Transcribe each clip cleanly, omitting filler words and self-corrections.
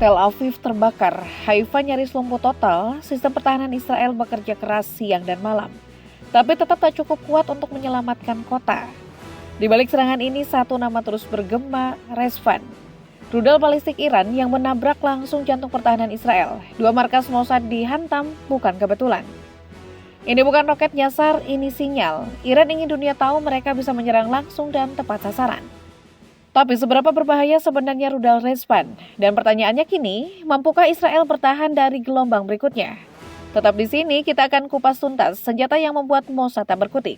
Tel Aviv terbakar, Haifa nyaris lumpuh total, sistem pertahanan Israel bekerja keras siang dan malam. Tapi tetap tak cukup kuat untuk menyelamatkan kota. Di balik serangan ini, satu nama terus bergema, Resvan. Rudal balistik Iran yang menabrak langsung jantung pertahanan Israel. Dua markas Mossad dihantam, bukan kebetulan. Ini bukan roket nyasar, ini sinyal. Iran ingin dunia tahu mereka bisa menyerang langsung dan tepat sasaran. Tapi seberapa berbahaya sebenarnya rudal Resvan? Dan pertanyaannya kini, mampukah Israel bertahan dari gelombang berikutnya? Tetap di sini, kita akan kupas tuntas senjata yang membuat Mossad tak berkutik.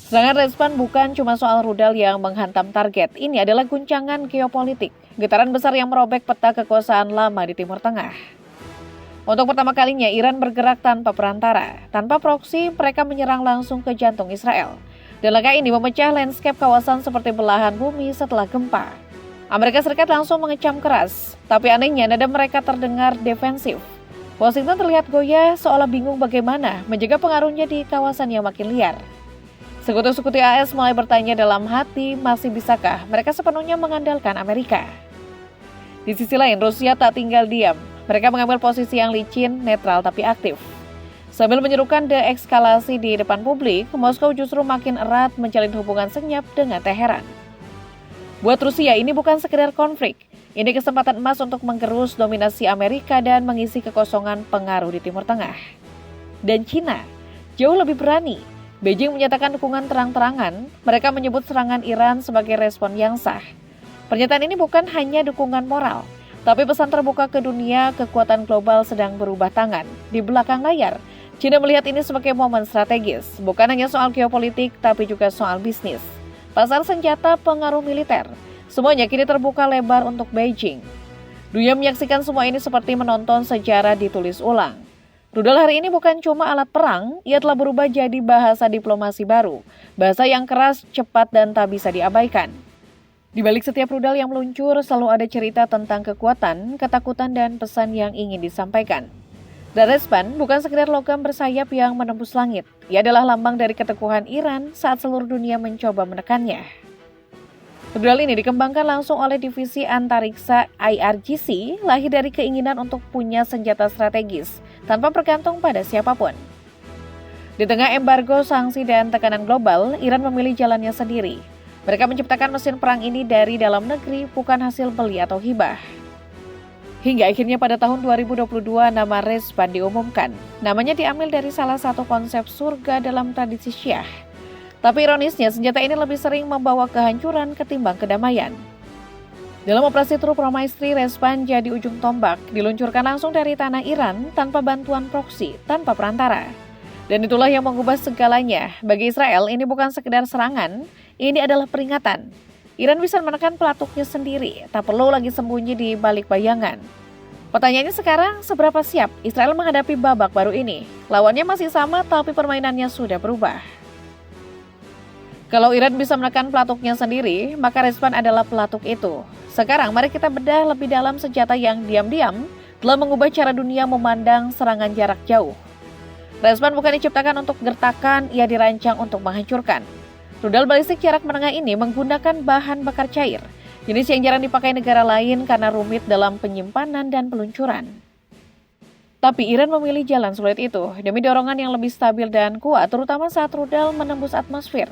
Serangan Resvan bukan cuma soal rudal yang menghantam target. Ini adalah guncangan geopolitik, getaran besar yang merobek peta kekuasaan lama di Timur Tengah. Untuk pertama kalinya, Iran bergerak tanpa perantara. Tanpa proksi, mereka menyerang langsung ke jantung Israel. Dan langkah ini memecah landscape kawasan seperti belahan bumi setelah gempa. Amerika Serikat langsung mengecam keras, tapi anehnya nada mereka terdengar defensif. Washington terlihat goyah seolah bingung bagaimana menjaga pengaruhnya di kawasan yang makin liar. Sekutu-sekutu AS mulai bertanya dalam hati, masih bisakah mereka sepenuhnya mengandalkan Amerika? Di sisi lain, Rusia tak tinggal diam. Mereka mengambil posisi yang licin, netral tapi aktif. Sambil menyerukan deeskalasi di depan publik, Moskow justru makin erat menjalin hubungan senyap dengan Teheran. Buat Rusia, ini bukan sekedar konflik. Ini kesempatan emas untuk menggerus dominasi Amerika dan mengisi kekosongan pengaruh di Timur Tengah. Dan Cina, jauh lebih berani. Beijing menyatakan dukungan terang-terangan. Mereka menyebut serangan Iran sebagai respon yang sah. Pernyataan ini bukan hanya dukungan moral, tapi pesan terbuka ke dunia, kekuatan global sedang berubah tangan. Di belakang layar, China melihat ini sebagai momen strategis, bukan hanya soal geopolitik, tapi juga soal bisnis. Pasar senjata, pengaruh militer, semuanya kini terbuka lebar untuk Beijing. Dunia menyaksikan semua ini seperti menonton sejarah ditulis ulang. Rudal hari ini bukan cuma alat perang, ia telah berubah jadi bahasa diplomasi baru. Bahasa yang keras, cepat, dan tak bisa diabaikan. Di balik setiap rudal yang meluncur, selalu ada cerita tentang kekuatan, ketakutan, dan pesan yang ingin disampaikan. Dan Resvan bukan sekedar logam bersayap yang menembus langit. Ia adalah lambang dari keteguhan Iran saat seluruh dunia mencoba menekannya. Rudal ini dikembangkan langsung oleh divisi antariksa IRGC, lahir dari keinginan untuk punya senjata strategis tanpa bergantung pada siapapun. Di tengah embargo, sanksi, dan tekanan global, Iran memilih jalannya sendiri. Mereka menciptakan mesin perang ini dari dalam negeri, bukan hasil beli atau hibah. Hingga akhirnya pada tahun 2022 nama Resvan diumumkan. Namanya diambil dari salah satu konsep surga dalam tradisi Syiah. Tapi ironisnya senjata ini lebih sering membawa kehancuran ketimbang kedamaian. Dalam operasi True Promaistri, Resvan jadi ujung tombak, diluncurkan langsung dari tanah Iran tanpa bantuan proksi, tanpa perantara. Dan itulah yang mengubah segalanya. Bagi Israel ini bukan sekedar serangan, ini adalah peringatan. Iran bisa menekan pelatuknya sendiri, tak perlu lagi sembunyi di balik bayangan. Pertanyaannya sekarang, seberapa siap Israel menghadapi babak baru ini? Lawannya masih sama, tapi permainannya sudah berubah. Kalau Iran bisa menekan pelatuknya sendiri, maka Resvan adalah pelatuk itu. Sekarang mari kita bedah lebih dalam senjata yang diam-diam telah mengubah cara dunia memandang serangan jarak jauh. Resvan bukan diciptakan untuk gertakan, ia dirancang untuk menghancurkan. Rudal balistik jarak menengah ini menggunakan bahan bakar cair, jenis yang jarang dipakai negara lain karena rumit dalam penyimpanan dan peluncuran. Tapi Iran memilih jalan sulit itu demi dorongan yang lebih stabil dan kuat, terutama saat rudal menembus atmosfer.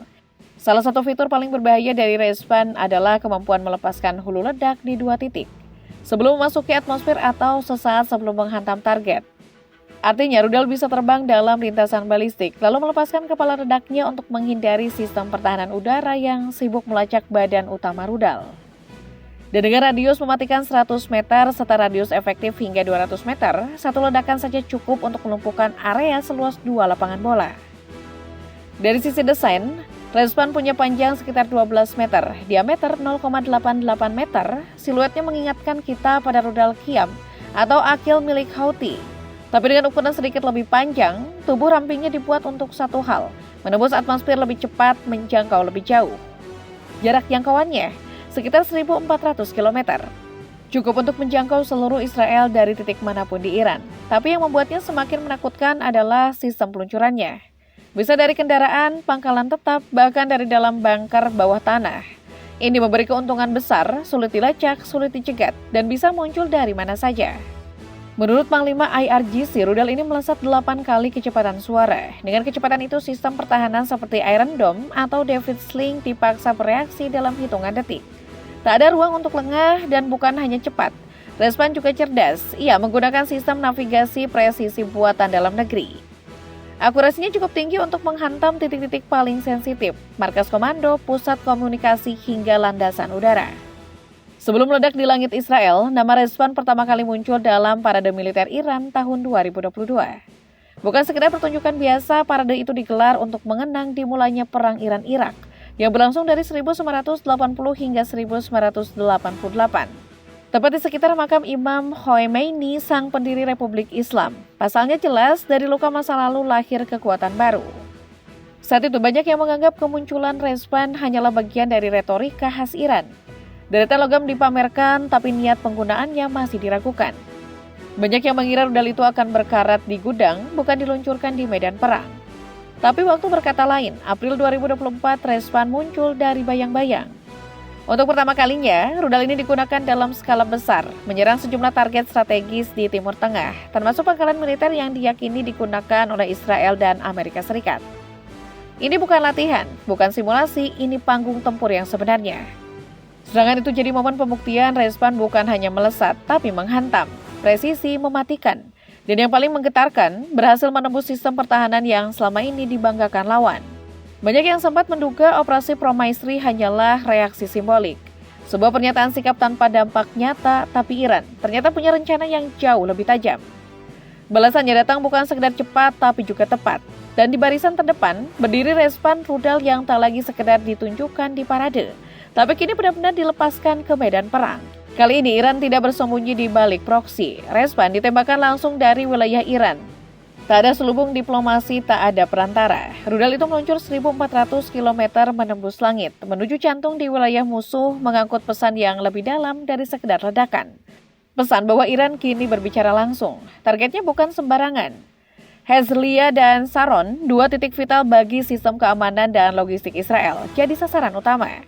Salah satu fitur paling berbahaya dari Resvan adalah kemampuan melepaskan hulu ledak di 2 titik, sebelum memasuki atmosfer atau sesaat sebelum menghantam target. Artinya rudal bisa terbang dalam lintasan balistik, lalu melepaskan kepala redaknya untuk menghindari sistem pertahanan udara yang sibuk melacak badan utama rudal. Dan dengan radius mematikan 100 meter serta radius efektif hingga 200 meter, satu ledakan saja cukup untuk melumpuhkan area seluas 2 lapangan bola. Dari sisi desain, Resvan punya panjang sekitar 12 meter, diameter 0,88 meter, siluetnya mengingatkan kita pada rudal Qiyam atau Akil milik Houthi. Tapi dengan ukuran sedikit lebih panjang, tubuh rampingnya dibuat untuk satu hal, menembus atmosfer lebih cepat, menjangkau lebih jauh. Jarak jangkauannya sekitar 1.400 km. Cukup untuk menjangkau seluruh Israel dari titik manapun di Iran. Tapi yang membuatnya semakin menakutkan adalah sistem peluncurannya. Bisa dari kendaraan, pangkalan tetap, bahkan dari dalam bunker bawah tanah. Ini memberi keuntungan besar, sulit dilacak, sulit dicegat, dan bisa muncul dari mana saja. Menurut Panglima IRGC, rudal ini melesat 8 kali kecepatan suara. Dengan kecepatan itu, sistem pertahanan seperti Iron Dome atau David Sling dipaksa bereaksi dalam hitungan detik. Tak ada ruang untuk lengah dan bukan hanya cepat. Respan juga cerdas, ia menggunakan sistem navigasi presisi buatan dalam negeri. Akurasinya cukup tinggi untuk menghantam titik-titik paling sensitif, markas komando, pusat komunikasi, hingga landasan udara. Sebelum meledak di langit Israel, nama Respan pertama kali muncul dalam parade militer Iran tahun 2022. Bukan sekedar pertunjukan biasa, parade itu digelar untuk mengenang dimulainya Perang Iran-Irak yang berlangsung dari 1980 hingga 1988. Tepat di sekitar makam Imam Khomeini, sang pendiri Republik Islam. Pasalnya jelas, dari luka masa lalu lahir kekuatan baru. Saat itu banyak yang menganggap kemunculan Respan hanyalah bagian dari retorika khas Iran. Deretan logam dipamerkan, tapi niat penggunaannya masih diragukan. Banyak yang mengira rudal itu akan berkarat di gudang, bukan diluncurkan di medan perang. Tapi waktu berkata lain, April 2024 Respan muncul dari bayang-bayang. Untuk pertama kalinya, rudal ini digunakan dalam skala besar, menyerang sejumlah target strategis di Timur Tengah, termasuk pangkalan militer yang diyakini digunakan oleh Israel dan Amerika Serikat. Ini bukan latihan, bukan simulasi, ini panggung tempur yang sebenarnya. Serangan itu jadi momen pembuktian Respan bukan hanya melesat, tapi menghantam, presisi, mematikan. Dan yang paling menggetarkan, berhasil menembus sistem pertahanan yang selama ini dibanggakan lawan. Banyak yang sempat menduga operasi Promaisri hanyalah reaksi simbolik. Sebuah pernyataan sikap tanpa dampak nyata, tapi Iran ternyata punya rencana yang jauh lebih tajam. Balasannya datang bukan sekedar cepat, tapi juga tepat. Dan di barisan terdepan, berdiri Respan rudal yang tak lagi sekedar ditunjukkan di parade, tapi kini benar-benar dilepaskan ke medan perang. Kali ini Iran tidak bersembunyi di balik proksi. Respan ditembakkan langsung dari wilayah Iran. Tak ada selubung diplomasi, tak ada perantara. Rudal itu meluncur 1.400 km menembus langit, menuju jantung di wilayah musuh, mengangkut pesan yang lebih dalam dari sekedar ledakan. Pesan bahwa Iran kini berbicara langsung. Targetnya bukan sembarangan. Herzliya dan Sharon, dua titik vital bagi sistem keamanan dan logistik Israel, jadi sasaran utama.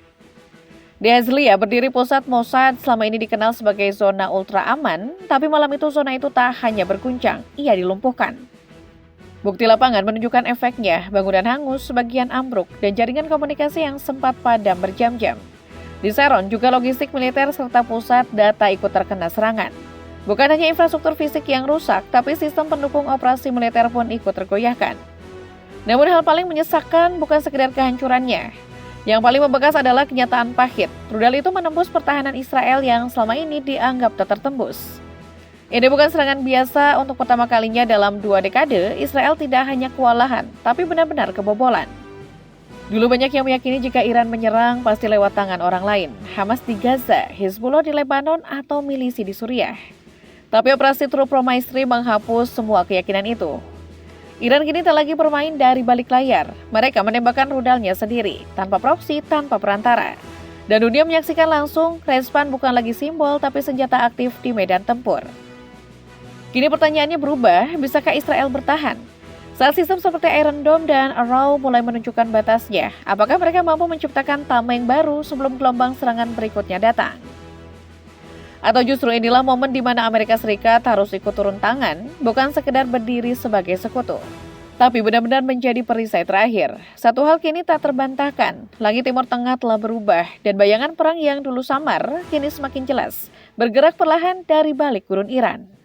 Di Herzliya berdiri pusat Mossad, selama ini dikenal sebagai zona ultra aman, tapi malam itu zona itu tak hanya berguncang, ia dilumpuhkan. Bukti lapangan menunjukkan efeknya, bangunan hangus, sebagian ambruk, dan jaringan komunikasi yang sempat padam berjam-jam. Di Sharon juga logistik militer serta pusat data ikut terkena serangan. Bukan hanya infrastruktur fisik yang rusak, tapi sistem pendukung operasi militer pun ikut tergoyahkan. Namun hal paling menyesakkan bukan sekedar kehancurannya. Yang paling membekas adalah kenyataan pahit. Rudal itu menembus pertahanan Israel yang selama ini dianggap tak tertembus. Ini bukan serangan biasa. Untuk pertama kalinya dalam 2 dekade, Israel tidak hanya kewalahan, tapi benar-benar kebobolan. Dulu banyak yang meyakini jika Iran menyerang pasti lewat tangan orang lain. Hamas di Gaza, Hezbollah di Lebanon, atau milisi di Suriah. Tapi operasi True Promaisri menghapus semua keyakinan itu. Iran kini tak lagi bermain dari balik layar. Mereka menembakkan rudalnya sendiri, tanpa proksi, tanpa perantara. Dan dunia menyaksikan langsung, Respan bukan lagi simbol, tapi senjata aktif di medan tempur. Kini pertanyaannya berubah, bisakah Israel bertahan? Saat sistem seperti Iron Dome dan Arrow mulai menunjukkan batasnya, apakah mereka mampu menciptakan tameng baru sebelum gelombang serangan berikutnya datang? Atau justru inilah momen di mana Amerika Serikat harus ikut turun tangan, bukan sekedar berdiri sebagai sekutu, tapi benar-benar menjadi perisai terakhir. Satu hal kini tak terbantahkan, langit Timur Tengah telah berubah, dan bayangan perang yang dulu samar kini semakin jelas, bergerak perlahan dari balik gurun Iran.